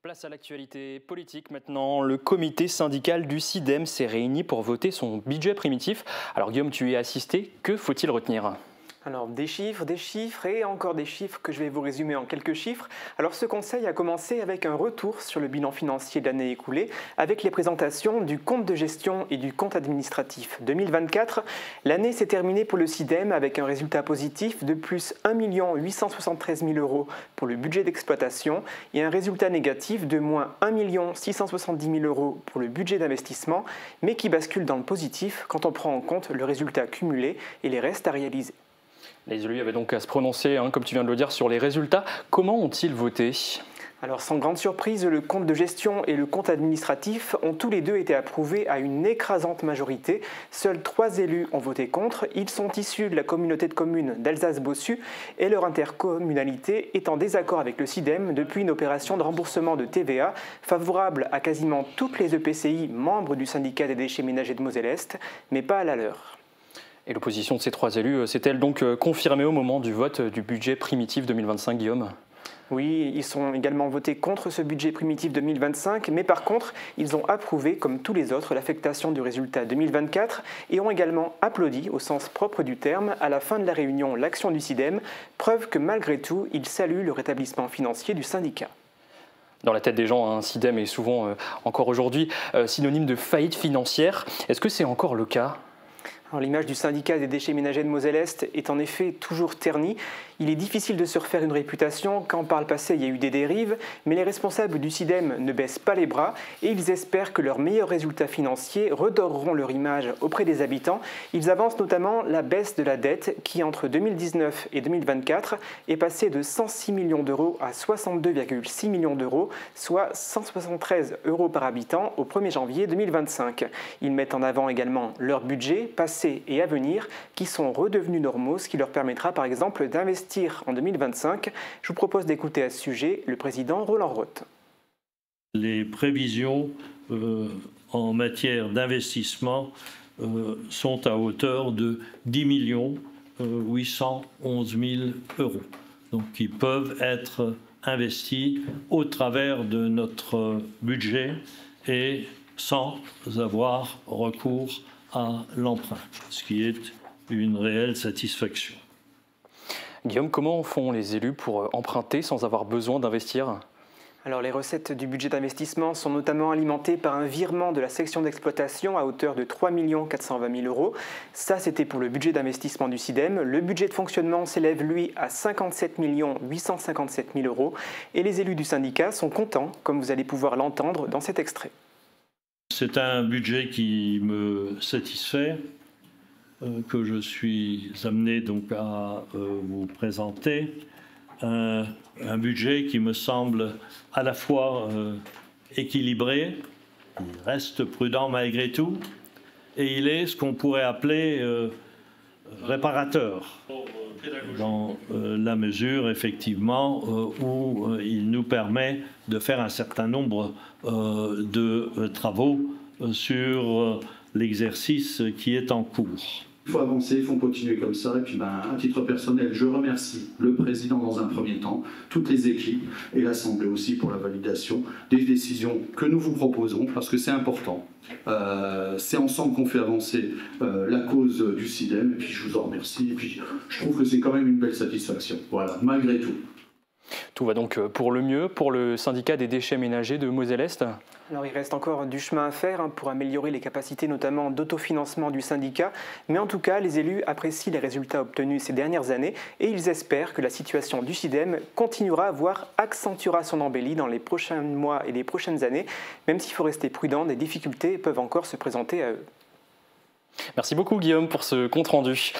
Place à l'actualité politique maintenant. Le comité syndical du SIDEM s'est réuni pour voter son budget primitif. Alors Guillaume, tu y as assisté. Que faut-il retenir ? Alors des chiffres et encore des chiffres que je vais vous résumer en quelques chiffres. Alors ce conseil a commencé avec un retour sur le bilan financier de l'année écoulée avec les présentations du compte de gestion et du compte administratif 2024. L'année s'est terminée pour le SIDEM avec un résultat positif de plus 1 873 000 € pour le budget d'exploitation et un résultat négatif de moins 1 670 000 € pour le budget d'investissement, mais qui bascule dans le positif quand on prend en compte le résultat cumulé et les restes à réaliser. Les élus avaient donc à se prononcer, comme tu viens de le dire, sur les résultats. Comment ont-ils voté ? Alors sans grande surprise, le compte de gestion et le compte administratif ont tous les deux été approuvés à une écrasante majorité. Seuls 3 élus ont voté contre. Ils sont issus de la communauté de communes d'Alsace-Bossu et leur intercommunalité est en désaccord avec le SIDEM depuis une opération de remboursement de TVA favorable à quasiment toutes les EPCI membres du syndicat des déchets ménagers de Moselle-Est, mais pas à la leur. Et l'opposition de ces 3 élus s'est-elle donc confirmée au moment du vote du budget primitif 2025, Guillaume ? Oui, ils sont également votés contre ce budget primitif 2025, mais par contre, ils ont approuvé, comme tous les autres, l'affectation du résultat 2024 et ont également applaudi, au sens propre du terme, à la fin de la réunion, l'action du SIDEM, preuve que malgré tout, ils saluent le rétablissement financier du syndicat. Dans la tête des gens, un SIDEM est souvent, encore aujourd'hui, synonyme de faillite financière. Est-ce que c'est encore le cas ? Alors, l'image du syndicat des déchets ménagers de Moselle-Est est en effet toujours ternie. Il est difficile de se refaire une réputation quand par le passé il y a eu des dérives, mais les responsables du SIDEM ne baissent pas les bras et ils espèrent que leurs meilleurs résultats financiers redoreront leur image auprès des habitants. Ils avancent notamment la baisse de la dette qui, entre 2019 et 2024, est passée de 106 millions d'euros à 62,6 millions d'euros, soit 173 € par habitant au 1er janvier 2025. Ils mettent en avant également leur budget, passé et à venir, qui sont redevenus normaux, ce qui leur permettra par exemple d'investir en 2025. Je vous propose d'écouter à ce sujet le président Roland Roth. Les prévisions en matière d'investissement sont à hauteur de 10 811 000 €, donc qui peuvent être investis au travers de notre budget et sans avoir recours à l'emprunt, ce qui est une réelle satisfaction. Guillaume, comment font les élus pour emprunter sans avoir besoin d'investir ? Alors les recettes du budget d'investissement sont notamment alimentées par un virement de la section d'exploitation à hauteur de 3 420 000 €. Ça, c'était pour le budget d'investissement du SIDEM. Le budget de fonctionnement s'élève, lui, à 57 857 000 € et les élus du syndicat sont contents, comme vous allez pouvoir l'entendre dans cet extrait. C'est un budget qui me satisfait, que je suis amené donc à vous présenter. Un budget qui me semble à la fois équilibré, il reste prudent malgré tout, et il est ce qu'on pourrait appeler réparateur, dans la mesure effectivement où il nous permet de faire un certain nombre de travaux sur l'exercice qui est en cours. Il faut avancer, il faut continuer comme ça. Et puis, à titre personnel, je remercie le président dans un premier temps, toutes les équipes et l'Assemblée aussi pour la validation des décisions que nous vous proposons, parce que c'est important. C'est ensemble qu'on fait avancer la cause du SIDEM. Et puis, je vous en remercie. Et puis, je trouve que c'est quand même une belle satisfaction. Voilà, malgré tout. Tout va donc pour le mieux pour le syndicat des déchets ménagers de Moselle-Est. Alors il reste encore du chemin à faire pour améliorer les capacités notamment d'autofinancement du syndicat, mais en tout cas les élus apprécient les résultats obtenus ces dernières années et ils espèrent que la situation du SIDEM continuera, voire accentuera son embellie dans les prochains mois et les prochaines années, même s'il faut rester prudent, des difficultés peuvent encore se présenter à eux. Merci beaucoup Guillaume pour ce compte rendu.